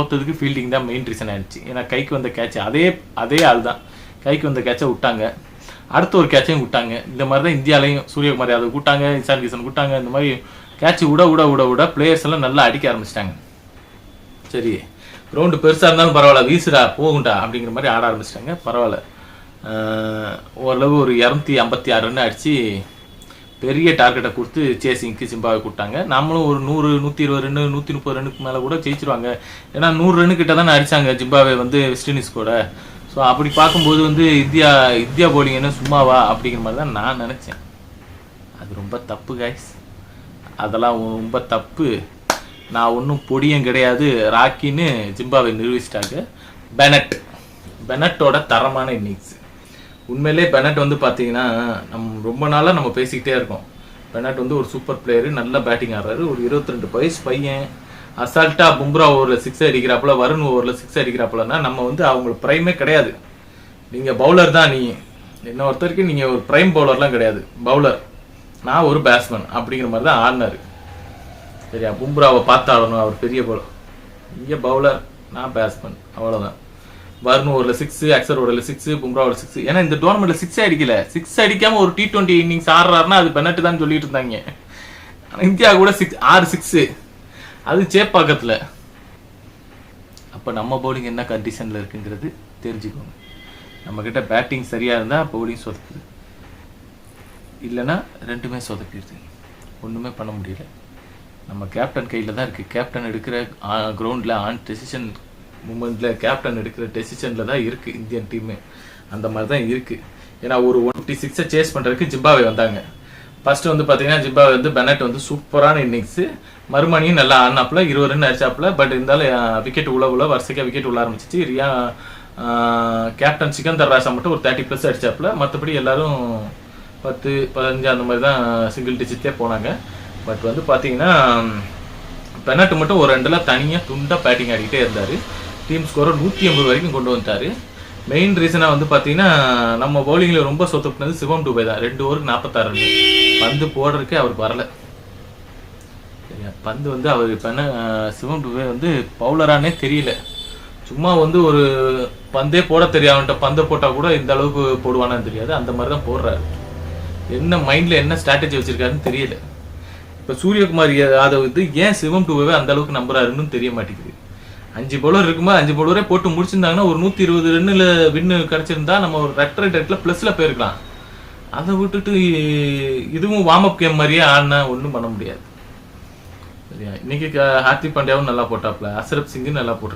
தோத்ததுக்கு fielding தான் main reason ஆயிடுச்சு. ஏன்னா கைக்கு வந்த கேட்ச் அதே ஆள் தான் கைக்கு வந்த கேட்சை விட்டாங்க, அடுத்த ஒரு கேட்சையும் விட்டாங்க. இந்த மாதிரி தான் இந்தியாலையும் சூரியகுமார் யாதவ் விட்டாங்க, இஷான் கிஷன் விட்டாங்க. இந்த மாதிரி கேட்ச் விட பிளேயர்ஸ் எல்லாம் நல்லா அடிக்க ஆரம்பிச்சிட்டாங்க. சரி கிரவுண்டு பெருசாக இருந்தாலும் பரவாயில்ல, வீசுடா போகுண்டா அப்படிங்கிற மாதிரி ஆட ஆரம்பிச்சிட்டாங்க. பரவாயில்ல, ஓரளவு ஒரு 256 ரன் அடித்து பெரிய டார்கெட்டை கொடுத்து சேசிங்க்கு ஜிம்பாவே கொடுத்தாங்க. நம்மளும் ஒரு 100 120 ரன் 130 ரன்னுக்கு மேலே கூட ஜெயிச்சிருவாங்க. ஏன்னா 100 ரன்னு கிட்ட தானே அடித்தாங்க ஜிம்பாவே வெஸ்ட் இண்டீஸ் கூட. ஸோ அப்படி பார்க்கும்போது இந்தியா போலிங் என்ன சும்மாவா அப்படிங்கிற மாதிரி தான் நான் நினச்சேன். அது ரொம்ப தப்பு கைஸ், அதெல்லாம் ரொம்ப தப்பு. நான் ஒன்றும் பொடியும் கிடையாது ராக்கின்னு ஜிம்பாவே நிரூபிச்சிட்டாங்க. பெனட்டோட தரமான இன்னிங்ஸ். உண்மையிலே பெனட் பார்த்தீங்கன்னா ரொம்ப நாளாக நம்ம பேசிக்கிட்டே இருக்கோம். பெனட் ஒரு சூப்பர் பிளேயரு, நல்ல பேட்டிங் ஆடுறாரு. ஒரு 22 வயசு பையன் அசால்ட்டா பும்ரா ஓவரில் 6 அடிக்கிறாப்புல, வருண் ஓவரில் 6 அடிக்கிறாப்புலன்னா நம்ம அவங்களுக்கு ப்ரைமே கிடையாது. நீங்கள் பவுலர் தான், நீ என்ன ஒருத்த வரைக்கும் நீங்கள் ஒரு ப்ரைம் பவுலர்லாம் கிடையாது, பவுலர். நான் ஒரு பேட்ஸ்மேன் அப்படிங்கிற மாதிரி தான் ஆடினார். சரியா, பும்ராவை பார்த்து ஆடணும், அவர் பெரிய பவுலர். இங்கே பவுலர், நான் பேட்ஸ்மேன், அவ்வளோதான். வருண் ஓவரில் 6, அக்சர் ஓவரில் 6, பும்ரா ஓவரில் 6. ஏன்னா இந்த டோர்னமெண்ட்டில் 6 அடிக்கல. 6 அடிக்காமல் ஒரு T20 இன்னிங்ஸ் ஆடுறாருன்னா அது பெனட்டு தான் சொல்லிட்டு இருந்தாங்க. ஆனால் இந்தியா கூட 6 6, அது சேப்பாக்கத்தில். அப்போ நம்ம பவுலிங் என்ன கண்டிஷனில் இருக்குங்கிறது தெரிஞ்சுக்கோங்க. நம்மக்கிட்ட பேட்டிங் சரியாக இருந்தால் பவுலிங் சொதப்புது, இல்லைன்னா ரெண்டுமே சொதப்பிடுது, ஒன்றுமே பண்ண முடியல. நம்ம கேப்டன் கையில் தான் இருக்குது. கேப்டன் எடுக்கிற கிரவுண்டில் ஆன் டெசிஷன் மூமெண்ட்டில் கேப்டன் எடுக்கிற டெசிஷனில் தான் இருக்குது இந்தியன் டீமு. அந்த மாதிரி தான் இருக்குது. ஏன்னா ஒரு 156 சேஸ் பண்ணுறதுக்கு ஜிம்பாவே வந்தாங்க. ஃபர்ஸ்ட் பார்த்தீங்கன்னா ஜிம்பாவே பெனட் சூப்பரான இன்னிங்ஸு. மறுமணியும் நல்லா ஆடினாப்புல, 20 ரன் அடிச்சாப்புல. பட் இருந்தாலும் விக்கெட் உள்ள வரிசைக்காக விக்கெட் உள்ள ஆரம்பிச்சிச்சு. கேப்டன் சிக்கந்தர் ராஜா மட்டும் ஒரு 30+ அடிச்சாப்புல. மற்றபடி எல்லாரும் 10 15 அந்த மாதிரி தான் சிங்கிள் டிஜிட்லேயே போனாங்க. பட் பார்த்தீங்கன்னா பெனட் மட்டும் ஒரு 2ல தனியாக துண்டாக பேட்டிங் ஆடிக்கிட்டே இருந்தார். டீம் ஸ்கோரை 180 வரைக்கும் கொண்டு வந்துட்டார். மெயின் ரீசனாக பார்த்தீங்கன்னா நம்ம பவுலிங்கில் ரொம்ப சொத்தப்புனது சிவம் டுபே தான். 2 ஓவருக்கு 46 ரன். பந்து போடுறதுக்கே அவருக்கு வரல. சரியா, பந்து அவர் சிவம் டுபே பவுலரானே தெரியல. சும்மா ஒரு பந்தே போட தெரியாமட்ட பந்தை போட்டால் கூட இந்த அளவுக்கு போடுவானான்னு தெரியாது. அந்த மாதிரி தான் போடுறாரு. என்ன மைண்டில் என்ன ஸ்ட்ராட்டஜி வச்சுருக்காருன்னு தெரியல. இப்போ சூரியகுமார் யாதவ் ஏன் சிவம் டுபேவை அந்த அளவுக்கு நம்புறாருன்னு தெரிய மாட்டேங்குது. 5 பவுலர் இருக்கும்போது 5 பவுலரே போட்டு முடிச்சிருந்தாங்கன்னா ஒரு 120 ரன்னில் வின்னு கிடச்சிருந்தா நம்ம ஒரு ரெட்டர் ப்ளஸில் போயிருக்கலாம். அதை விட்டுட்டு இதுவும் வார்ம் அப் கேம் மாதிரியே ஆடினா ஒன்றும் பண்ண முடியாது. சரியா, இன்னைக்கு ஹார்திக் பாண்டியாவும் நல்லா போட்டாப்ல, அசரப் சிங்கும் நல்லா போட்டு